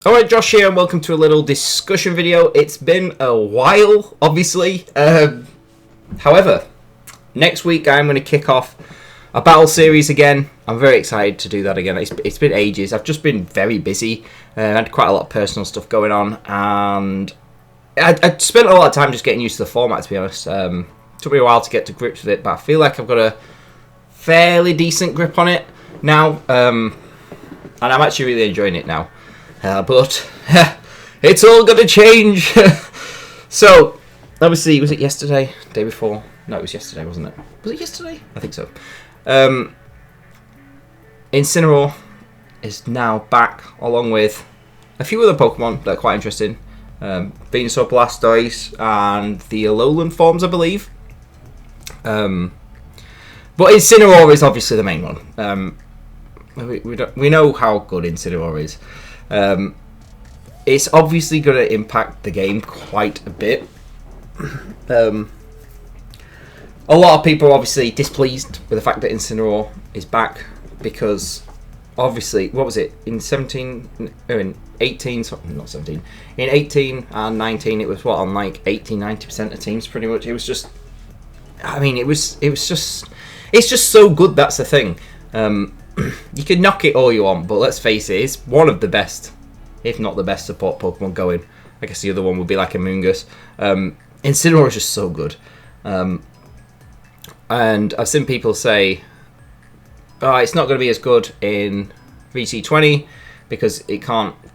Alright, Josh here, and welcome to a little discussion video. It's been a while, obviously. However, next week I'm going to kick off a battle series again. I'm very excited to do that again. It's been ages. I've just been very busy. I had quite a lot of personal stuff going on, and I spent a lot of time just getting used to the format, to be honest. Took me a while to get to grips with it, but I feel like I've got a fairly decent grip on it now, and I'm actually really enjoying it now. But it's all going to change. So, obviously, was it yesterday? Day before? No, it was yesterday, wasn't it? Was it yesterday? I think so. Incineroar is now back, along with a few other Pokemon that are quite interesting. Venusaur, Blastoise, and the Alolan forms, I believe. But Incineroar is obviously the main one. We know how good Incineroar is. It's obviously going to impact the game quite a bit. A lot of people are obviously displeased with the fact that Incineroar is back because, obviously, what was it? In 18, not 17, in 18 and 19, it was what, on like 80-90% of teams pretty much. It was just, I mean, it's just so good, that's the thing. You can knock it all you want, but let's face it, it's one of the best, if not the best support Pokemon going. I guess the other one would be like Amoonguss. Incineroar is just so good. And I've seen people say, oh, it's not going to be as good in VC20 because it can't fake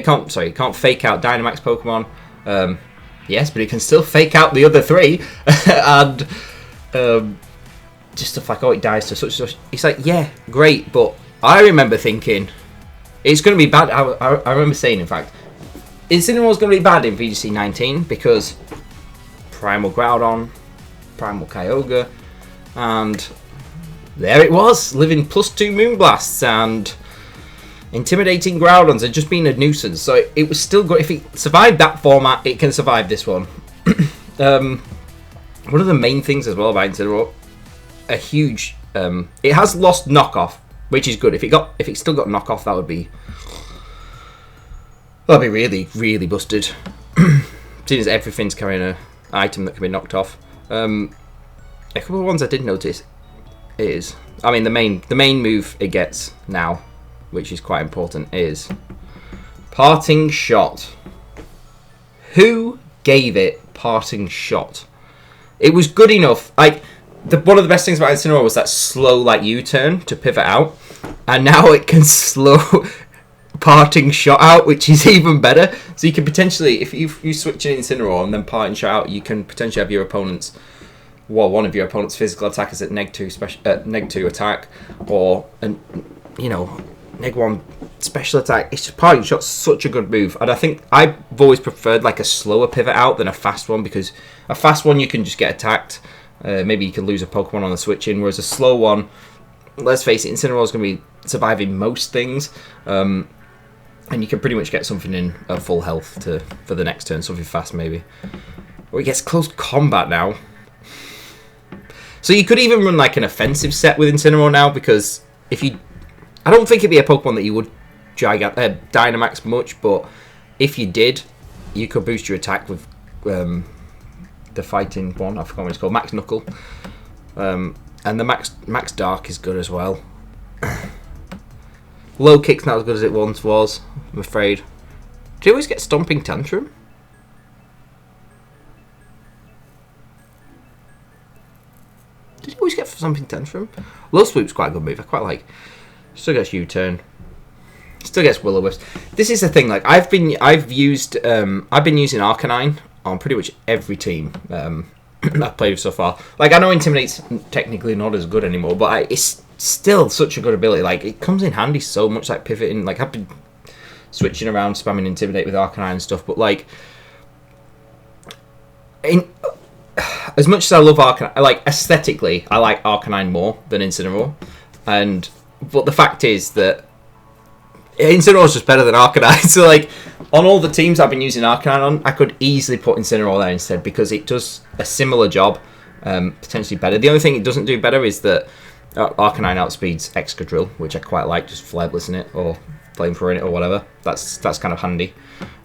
out Dynamax Pokemon. Yes, but it can still fake out the other three. And just stuff like, oh, it dies to such. It's like, yeah, great, but I remember thinking it's going to be bad. I remember saying, in fact, Incineroar's going to be bad in VGC 19 because Primal Groudon, Primal Kyogre, and there it was, living +2 Moonblasts and intimidating Groudons had just been a nuisance. So it was still good. If it survived that format, it can survive this one. One of the main things as well about Incineroar, a huge it has lost knockoff, which is good. If it still got knockoff, that'd be really, really busted. Seeing as everything's carrying an item that can be knocked off. A couple of ones I did notice is, I mean, the main move it gets now, which is quite important, is Parting Shot. Who gave it Parting Shot? It was good enough. One of the best things about Incineroar was that slow, like, U-turn to pivot out, and now it can slow Parting Shot out, which is even better. So you can potentially, if you switch an Incineroar and then Parting Shot out, you can potentially have your opponent's, well, one of your opponent's physical attackers at -2 attack, or -1 special attack. It's just Parting Shot's such a good move, and I think I've always preferred like a slower pivot out than a fast one, because a fast one you can just get attacked. Maybe you can lose a Pokemon on the switch in, whereas a slow one, let's face it, Incineroar is going to be surviving most things, and you can pretty much get something in at full health for the next turn, something fast maybe. Or it gets close combat now. So you could even run like an offensive set with Incineroar now, because I don't think it'd be a Pokemon that you would Dynamax much, but if you did, you could boost your attack with the fighting one, I forgot what it's called, Max Knuckle, and the Max Dark is good as well. Low Kick's not as good as it once was, I'm afraid. Do you always get Stomping Tantrum? Did you always get Stomping Tantrum? Low Swoop's quite a good move, I quite like. Still gets U-turn. Still gets Will-O-Wisp. This is the thing, like, I've been using Arcanine on pretty much every team I've played with so far. Like, I know Intimidate's technically not as good anymore, but it's still such a good ability. Like, it comes in handy so much, like pivoting. Like, I've been switching around, spamming Intimidate with Arcanine and stuff, but like, as much as I love Arcanine, like, aesthetically, I like Arcanine more than Incineroar. But the fact is that Incineroar's just better than Arcanine. So, like, on all the teams I've been using Arcanine on, I could easily put Incineroar there instead, because it does a similar job, potentially better. The only thing it doesn't do better is that Arcanine outspeeds Excadrill, which I quite like, just Flare Blissing it, or flamethrower in it or whatever. That's kind of handy.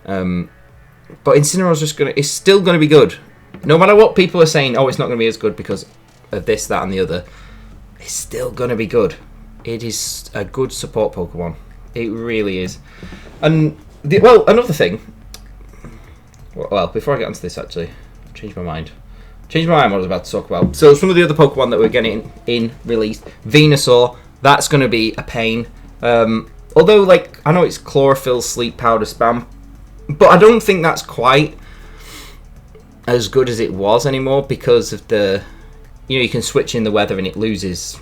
But Incineroar's it's still gonna be good. No matter what people are saying, oh, it's not gonna be as good because of this, that, and the other. It's still gonna be good. It is a good support Pokemon. It really is. And another thing. Well, before I get onto this, actually, changed my mind. What I was about to talk about. So some of the other Pokemon that we're getting in released, Venusaur, that's going to be a pain. Although, like, I know it's chlorophyll, sleep powder, spam, but I don't think that's quite as good as it was anymore because of the, you can switch in the weather and it loses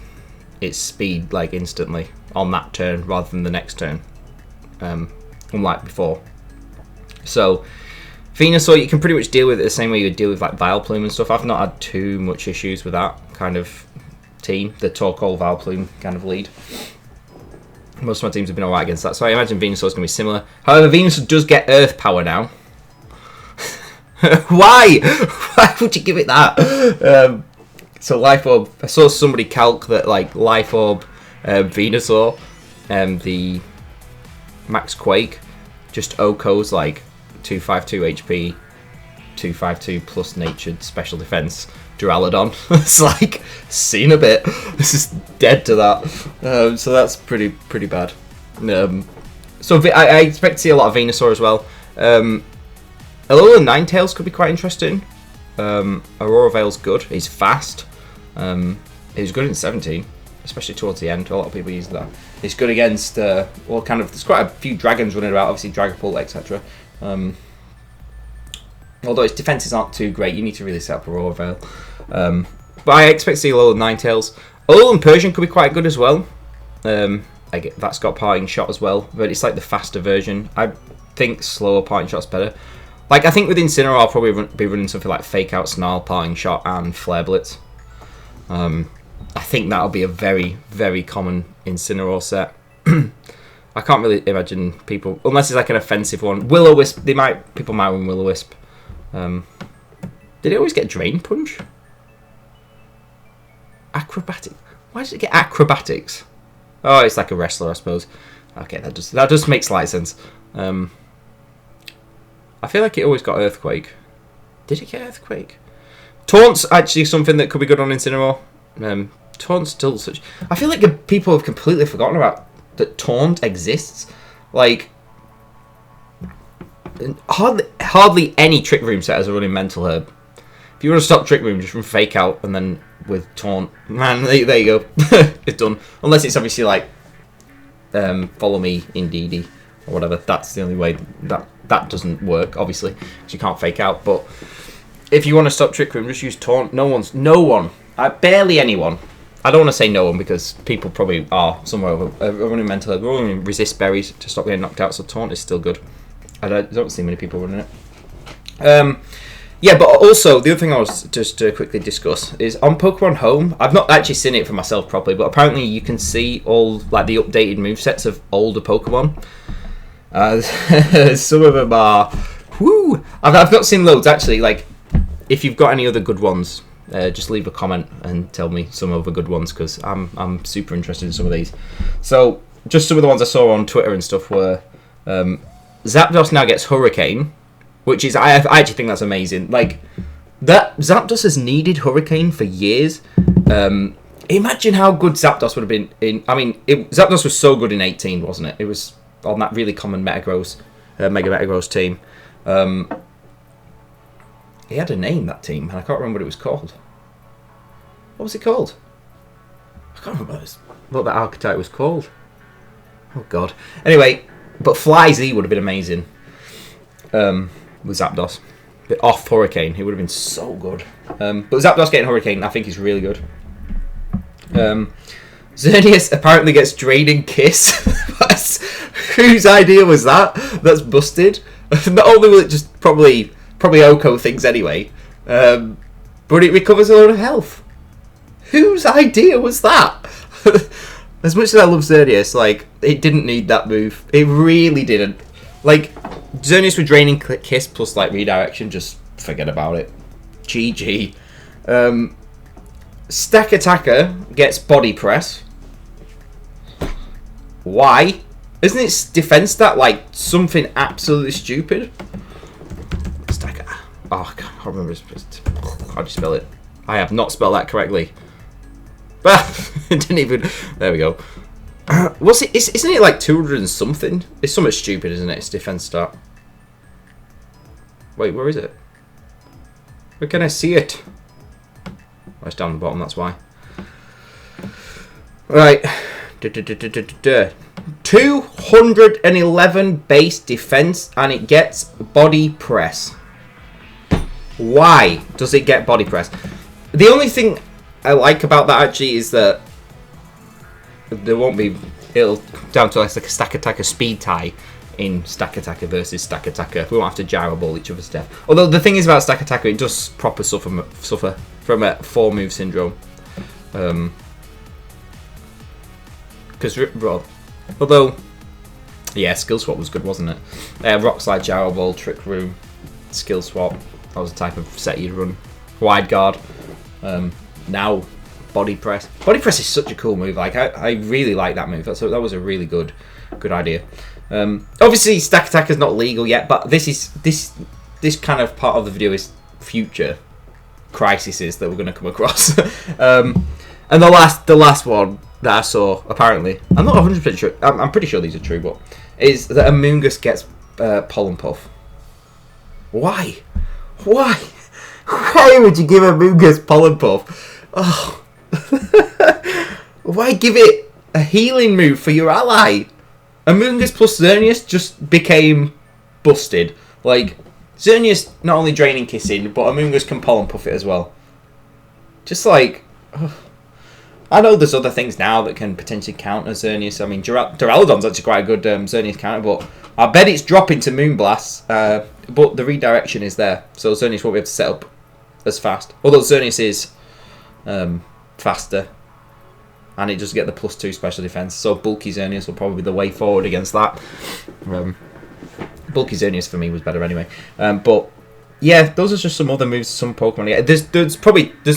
its speed like instantly on that turn rather than the next turn, unlike before. So Venusaur, you can pretty much deal with it the same way you would deal with like Vileplume and stuff. I've not had too much issues with that kind of team, the Torkoal Vileplume kind of lead. Most of my teams have been alright against that, so I imagine Venusaur is going to be similar. However, Venusaur does get Earth Power now. Why? Why would you give it that? So Life Orb, I saw somebody calc that like Life Orb, Venusaur, the Max Quake, just OHKO's like 252 HP, 252 plus natured special defense Duraludon. It's like, seen a bit. This is dead to that. So that's pretty bad. So I expect to see a lot of Venusaur as well. Alolan Ninetales could be quite interesting. Aurora Veil's good. He's fast. He was good in 17, especially towards the end. A lot of people use that. He's good against, there's quite a few dragons running about, obviously Dragapult, etc. Although its defenses aren't too great, you need to really set up Aurora Veil. But I expect to see Alolan Ninetales. Alolan Persian could be quite good as well. That's got Parting Shot as well, but it's like the faster version. I think slower Parting Shot's better. Like, I think with Incineroar, I'll probably be running something like Fake Out, Snarl, Parting Shot, and Flare Blitz. I think that'll be a very, very common Incineroar set. I can't really imagine people, unless it's like an offensive one. Will-O-Wisp, people might win Will-O-Wisp. Did it always get Drain Punch? Acrobatic. Why does it get Acrobatics? Oh, it's like a wrestler, I suppose. Okay, that just makes slight sense. I feel like it always got Earthquake. Did it get Earthquake? Taunt's actually something that could be good on Incineroar. Taunt's still such... I feel like people have completely forgotten about that Taunt exists. Like, hardly any Trick Room setters are running Mental Herb. If you want to stop Trick Room, just run Fake Out and then with Taunt. Man, there you go. It's done. Unless it's obviously like Follow Me, Indeedee, or whatever. That's the only way that doesn't work, obviously, because you can't Fake Out. But if you want to stop Trick Room, just use Taunt. No one. Barely anyone. I don't want to say no one because people probably are somewhere running Mental Herb. We're running Resist Berries to stop getting knocked out, so Taunt is still good. I don't see many people running it. Yeah, but also, the other thing I was just to quickly discuss is on Pokemon Home, I've not actually seen it for myself properly, but apparently you can see all like the updated movesets of older Pokemon. Some of them are... Whoo! I've not seen loads, actually. Like, if you've got any other good ones, just leave a comment and tell me some other good ones, because I'm super interested in some of these. So, just some of the ones I saw on Twitter and stuff were... Zapdos now gets Hurricane, which is... I actually think that's amazing. Like, that Zapdos has needed Hurricane for years. Imagine how good Zapdos would have been in... I mean, Zapdos was so good in 18, wasn't it? It was on that really common Metagross, Mega Metagross team. He had a name, that team, and I can't remember what it was called. What was it called? I can't remember what that archetype was called. Oh, God. Anyway, but Fly Z would have been amazing with Zapdos. But off Hurricane, he would have been so good. But Zapdos getting Hurricane, I think, is really good. Xerneas apparently gets Draining Kiss. Whose idea was that? That's busted. Not only will it just probably OHKO things anyway, but it recovers a lot of health. Whose idea was that? As much as I love Xerneas, like, it didn't need that move. It really didn't. Like, Xerneas with Draining Kiss plus, like, Redirection, just forget about it. GG. Stack Attacker gets Body Press. Why? Isn't its defense stat like something absolutely stupid? Stagger. Oh, I can't remember. How do you spell it? I have not spelled that correctly. It didn't even. There we go. What's it? Isn't it like 200 and something? It's something stupid, isn't it? Its defense stat. Wait, where is it? Where can I see it? Oh, it's down the bottom. That's why. Right. 211 base defense, and it gets body press. Why does it get body press? The only thing I like about that actually is that there won't be. It'll down to like a stack attacker speed tie in stack attacker versus stack attacker. We won't have to gyro ball each other's death. Although the thing is about stack attacker, it does proper suffer from a 4 move syndrome. Because although yeah, skill swap was good, wasn't it? Rock slide, gyro ball, trick room, skill swap. That was the type of set you'd run. Wide guard. Now body press. Body press is such a cool move. Like I really like that move. That was a really good idea. Obviously, stack attack is not legal yet, but this kind of part of the video is future crises that we're going to come across. And the last one that I saw, apparently, I'm not 100% sure. I'm pretty sure these are true, but is that Amoongus gets pollen puff. Why? Why would you give Amoongus pollen puff? Oh. Why give it a healing move for your ally? Amoongus plus Xerneas just became busted. Like, Xerneas not only draining kissing, but Amoongus can pollen puff it as well. Just like, I know there's other things now that can potentially counter Xerneas. I mean, Duraludon's actually quite a good Xerneas counter, but I bet it's dropping to Moonblast. But the redirection is there, so Xerneas won't be able to set up as fast. Although Xerneas is faster, and it does get the +2 special defense, so bulky Xerneas will probably be the way forward against that. Bulky Xerneas for me was better anyway. But yeah, those are just some other moves some Pokemon. Yeah, there's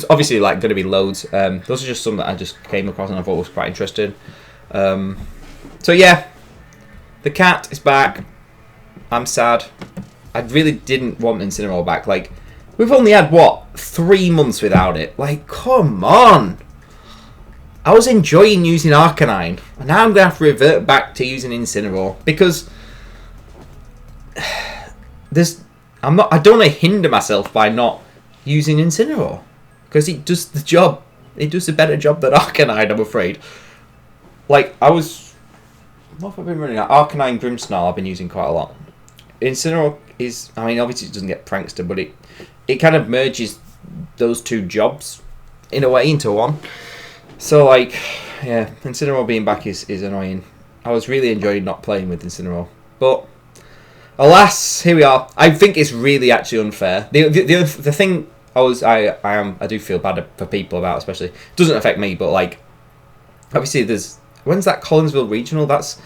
obviously like going to be loads. Those are just some that I just came across and I thought was quite interesting. So yeah, the cat is back. I'm sad. I really didn't want Incineroar back. Like, we've only had, what, 3 months without it? Like, come on! I was enjoying using Arcanine, and now I'm going to have to revert back to using Incineroar, because I don't want to hinder myself by not using Incineroar, because it does the job. It does a better job than Arcanine, I'm afraid. Like, what have I been running at? Arcanine Grimmsnarl I've been using quite a lot. Incineroar is, I mean, obviously it doesn't get Prankster, but it kind of merges those two jobs in a way into one. So, like, yeah, Incineroar being back is annoying. I was really enjoying not playing with Incineroar, but alas, here we are. I think it's really actually unfair. The thing I do feel bad for people about, especially, it doesn't affect me, but like, obviously when's that Collinsville Regional? That's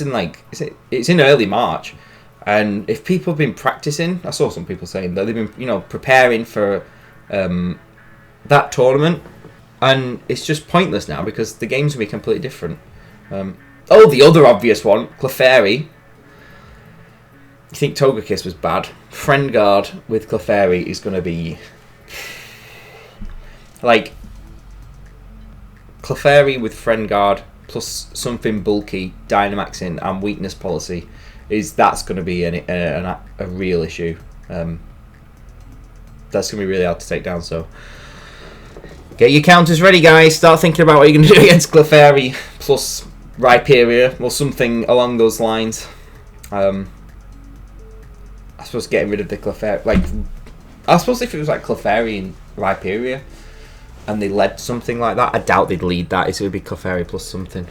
in like, it's in early March. And if people have been practicing, I saw some people saying that they've been, preparing for that tournament, and it's just pointless now because the games will be completely different. The other obvious one, Clefairy. You think Togekiss was bad? Friend Guard with Clefairy is going to be like Clefairy with Friend Guard plus something bulky, Dynamaxing, and Weakness Policy. That's going to be a real issue. That's going to be really hard to take down, so get your counters ready, guys. Start thinking about what you're going to do against Clefairy plus Rhyperior or something along those lines. I suppose getting rid of the Clefairy, like, I suppose if it was like Clefairy and Rhyperior and they led something like that, I doubt they'd lead that. It would be Clefairy plus something.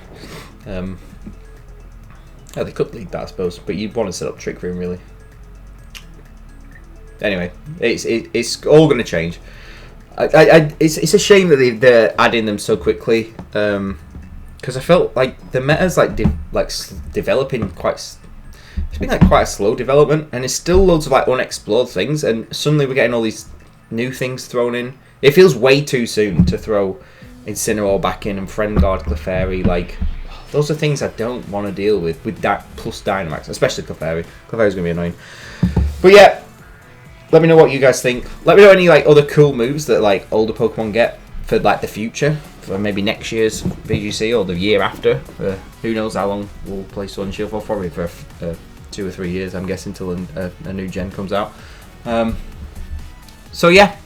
Oh, they could lead that, I suppose, but you'd want to set up Trick Room, really. Anyway, it's all going to change. It's a shame that they're adding them so quickly, because I felt like the meta's developing quite. It's been like quite a slow development, and there's still loads of like unexplored things, and suddenly we're getting all these new things thrown in. It feels way too soon to throw Incineroar back in and Friend Guard Clefairy. Like, Those are things I don't want to deal with that plus Dynamax, especially Clefairy. Clefairy's going to be annoying. But yeah, let me know what you guys think. Let me know any like other cool moves that like older Pokemon get for like the future, for maybe next year's VGC or the year after. Who knows how long we'll play Sword and Shield for? Probably for 2 or 3 years, I'm guessing, till a new gen comes out. So yeah,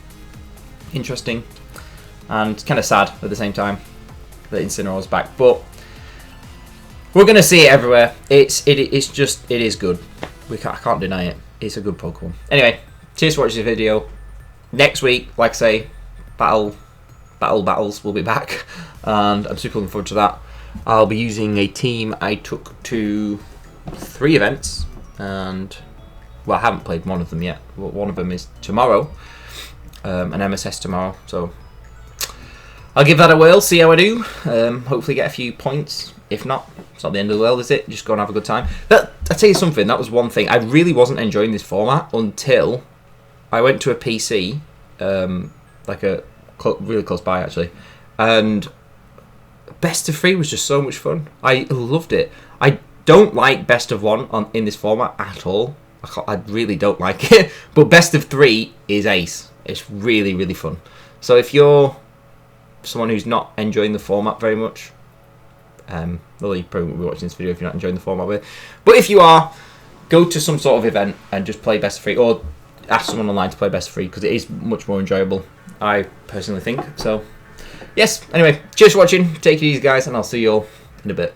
interesting and kind of sad at the same time that Incineroar's back, but we're gonna see it everywhere. It is good. I can't deny it. It's a good Pokemon. Anyway, cheers for watching this video. Next week, like I say, battles will be back, and I'm super looking forward to that. I'll be using a team I took to 3 events, and well, I haven't played one of them yet. One of them is tomorrow, an MSS tomorrow, so I'll give that a whirl, see how I do. Hopefully get a few points. If not, it's not the end of the world, is it? Just go and have a good time. But I'll tell you something, that was one thing. I really wasn't enjoying this format until I went to a PC, like really close by actually, and best of 3 was just so much fun. I loved it. I don't like best of 1 in this format at all. I really don't like it. But best of 3 is ace. It's really, really fun. So if you're someone who's not enjoying the format very much, well, you probably won't be watching this video if you're not enjoying the format with it. But if you are, go to some sort of event and just play best of 3, or ask someone online to play best of 3, because it is much more enjoyable, I personally think. So yes, anyway, cheers for watching, take it easy guys, and I'll see you all in a bit.